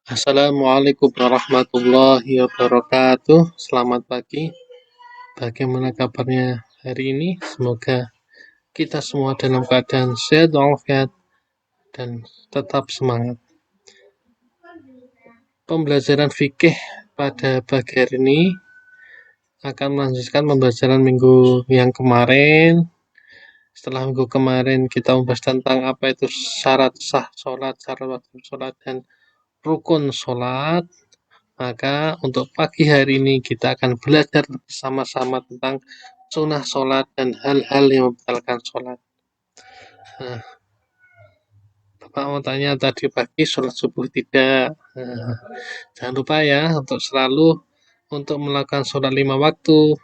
Assalamualaikum warahmatullahi wabarakatuh. Selamat pagi. Bagaimana kabarnya hari ini? Semoga kita semua dalam keadaan sehat walafiat dan tetap semangat. Pembelajaran fikih pada pagi hari ini akan melanjutkan pembelajaran minggu yang kemarin. Setelah minggu kemarin kita membahas tentang apa itu syarat sah sholat, syarat wajib sholat, dan rukun sholat. Maka untuk pagi hari ini kita akan belajar bersama-sama tentang sunnah sholat dan hal-hal yang membatalkan sholat. Nah, Bapak mau tanya tadi pagi sholat subuh tidak? Jangan lupa ya untuk selalu untuk melakukan sholat 5 waktu.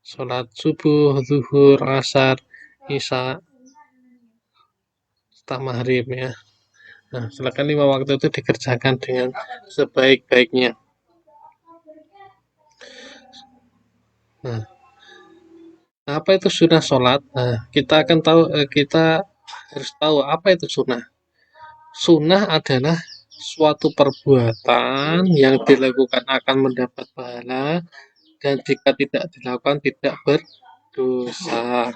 Sholat subuh, zuhur, asar, isya, setelah maghrib ya. Nah, silakan 5 waktu itu dikerjakan dengan sebaik-baiknya. Nah, apa itu sunnah sholat? Nah, kita harus tahu apa itu sunnah. Sunnah adalah suatu perbuatan yang dilakukan akan mendapat pahala dan jika tidak dilakukan tidak berdosa.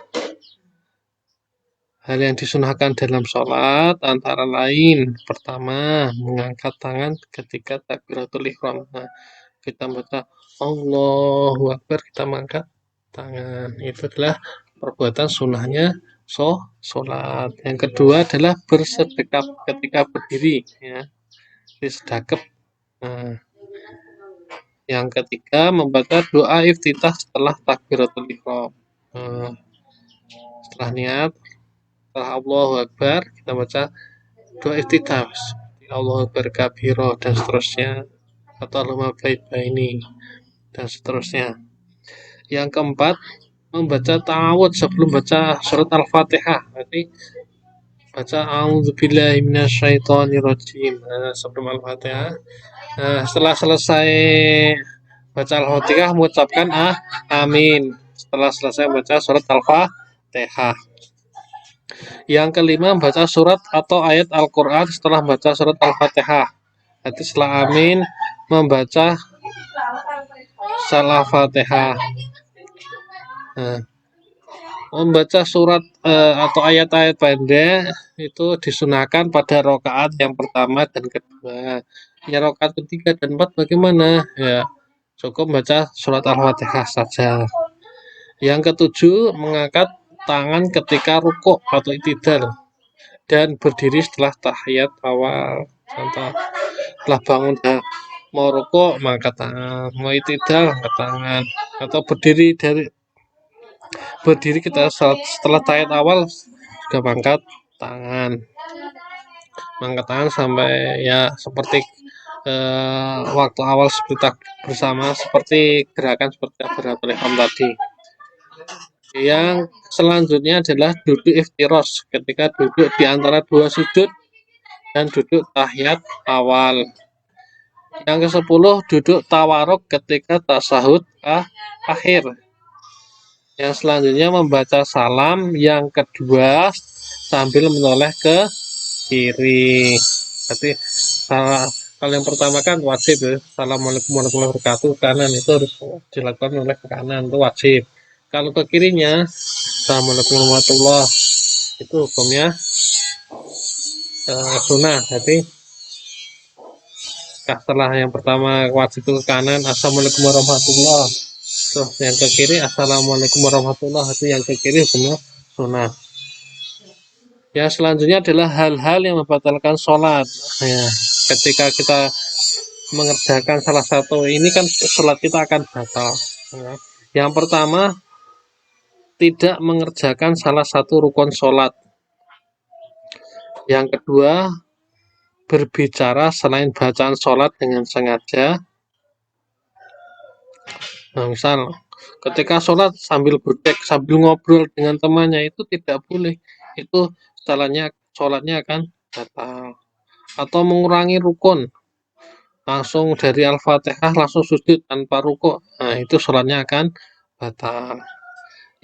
Hal yang disunahkan dalam sholat antara lain pertama mengangkat tangan ketika takbiratul ihram. Nah, kita baca Allahu Akbar, kita mengangkat tangan. Itu adalah perbuatan sunnahnya sholat. Yang kedua adalah bersedekap ketika berdiri, ya, sedekap. Nah, yang ketiga membaca doa iftitah setelah takbiratul ihram. Nah, setelah niat, setelah Allahu Akbar, kita baca doa iftitah. Allahu Akbar kabiro dan seterusnya. Atau Allahumma baik ini dan seterusnya. Yang keempat, membaca ta'awudz sebelum baca surat Al-Fatihah. Berarti baca a'udzubillahi minasyaitonirrajim sebelum Al-Fatihah. Nah, setelah selesai baca Al-Fatihah mengucapkan amin. Setelah selesai baca surat Al-Fatihah. Yang kelima, baca surat atau ayat Al-Qur'an setelah baca surat Al-Fatihah. Nanti setelah amin membaca salah Fatihah. Nah, membaca surat atau ayat-ayat pendek itu disunahkan pada rokaat yang pertama dan kedua. Ya, rokaat ketiga dan empat bagaimana? Ya, cukup baca surat Al-Fatihah saja. Yang ketujuh, mengangkat tangan ketika rukuk atau itidal dan berdiri setelah tahiyat awal. Contoh, setelah bangun mau rukuk mengangkat tangan, mau itidal angkat tangan, atau berdiri kita setelah tahiyat awal juga mengangkat tangan sampai ya seperti waktu awal seperti bersama seperti gerakan seperti takbiratul ihram tadi. Yang selanjutnya adalah duduk iftiros ketika duduk di antara dua sujud dan duduk tahiyat awal. Yang ke-10 duduk tawaruk ketika tasahud akhir. Yang selanjutnya membaca salam yang kedua sambil menoleh ke kiri. Berarti kalau yang pertama kan wajib ya, Assalamualaikum warahmatullahi wabarakatuh, kanan itu harus dilakukan oleh ke kanan, itu wajib. Kalau ke kirinya Assalamualaikum warahmatullahi itu hukumnya sunnah. Jadi setelah yang pertama wajib ke kanan Assalamualaikum warahmatullahi, terus yang ke kiri Assalamualaikum warahmatullahi, itu yang ke kiri hukumnya sunnah. Yang selanjutnya adalah hal-hal yang membatalkan sholat. Ya, ketika kita mengerjakan salah satu ini kan sholat kita akan batal. Ya. Yang pertama, tidak mengerjakan salah satu rukun sholat. Yang kedua, berbicara selain bacaan sholat dengan sengaja. Nah, misal ketika sholat sambil bodek, sambil ngobrol dengan temannya itu tidak boleh. Itu sholatnya akan batal. Atau mengurangi rukun, langsung dari Al-Fatihah langsung sujud tanpa rukuk, nah itu sholatnya akan batal.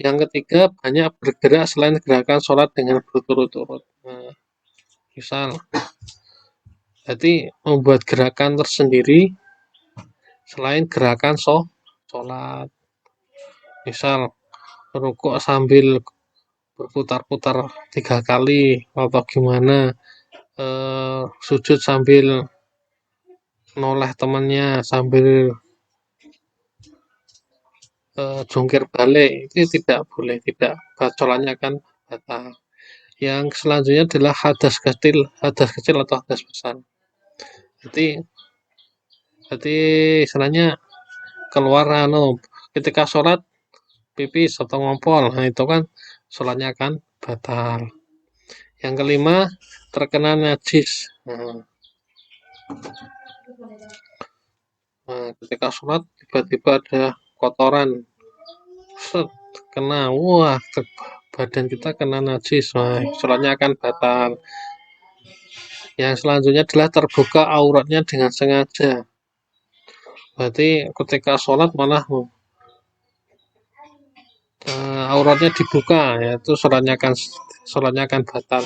Yang ketiga, banyak bergerak selain gerakan sholat dengan berturut-turut. Nah, misal Jadi membuat gerakan tersendiri selain gerakan sholat. Misal rukuk sambil berputar-putar 3 kali atau gimana, sujud sambil noleh temannya, sambil jungkir balik, itu tidak boleh, tidak, sholatnya akan batal. Yang selanjutnya adalah hadas kecil atau hadas besar. Jadi jadi istilahnya keluar ketika sholat pipis atau ngompol, nah itu kan sholatnya akan batal. Yang kelima, terkena najis. Nah, ketika sholat tiba-tiba ada kotoran, set, kena, wah, badan kita kena najis, nah, sholatnya akan batal. Yang selanjutnya adalah terbuka auratnya dengan sengaja. Berarti ketika sholat malah auratnya dibuka, yaitu sholatnya akan batal.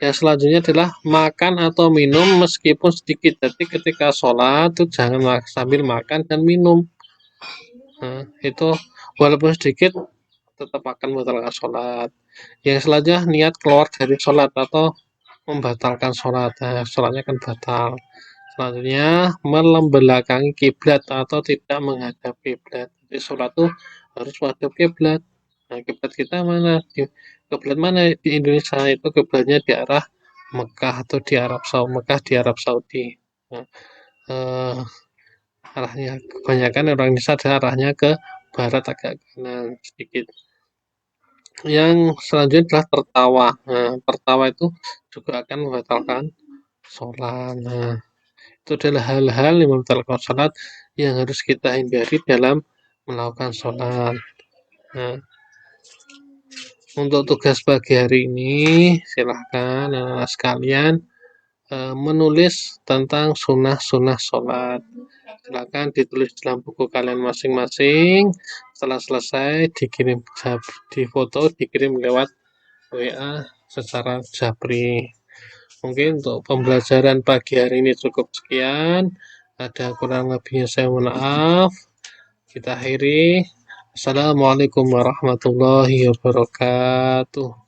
Yang selanjutnya adalah makan atau minum meskipun sedikit. Jadi ketika sholat itu jangan sambil makan dan minum. Nah, itu walaupun sedikit tetap akan membatalkan sholat. Yang selanjutnya niat keluar dari sholat atau membatalkan sholat. Nah, sholatnya akan batal. Selanjutnya membelakangi kiblat atau tidak menghadap kiblat. Jadi sholat itu harus menghadap kiblat. Nah, kiblat kita mana? Kiblat mana di Indonesia itu kiblatnya di arah Mekah atau di Arab Saudi. Mekah di Arab Saudi. Nah, arahnya kebanyakan orang Indonesia adalah arahnya ke barat agak kanan sedikit. Yang selanjutnya adalah tertawa. Nah, tertawa itu juga akan membatalkan sholat. Nah, itu adalah hal-hal yang membatalkan sholat yang harus kita hindari dalam melakukan sholat. Nah, untuk tugas pagi hari ini, silahkan anak-anak sekalian menulis tentang sunnah-sunnah sholat. Silakan ditulis dalam buku kalian masing-masing. Setelah selesai, difoto, dikirim lewat WA secara japri. Mungkin untuk pembelajaran pagi hari ini cukup sekian. Ada kurang lebihnya saya mohon maaf. Kita akhiri. Assalamualaikum warahmatullahi wabarakatuh.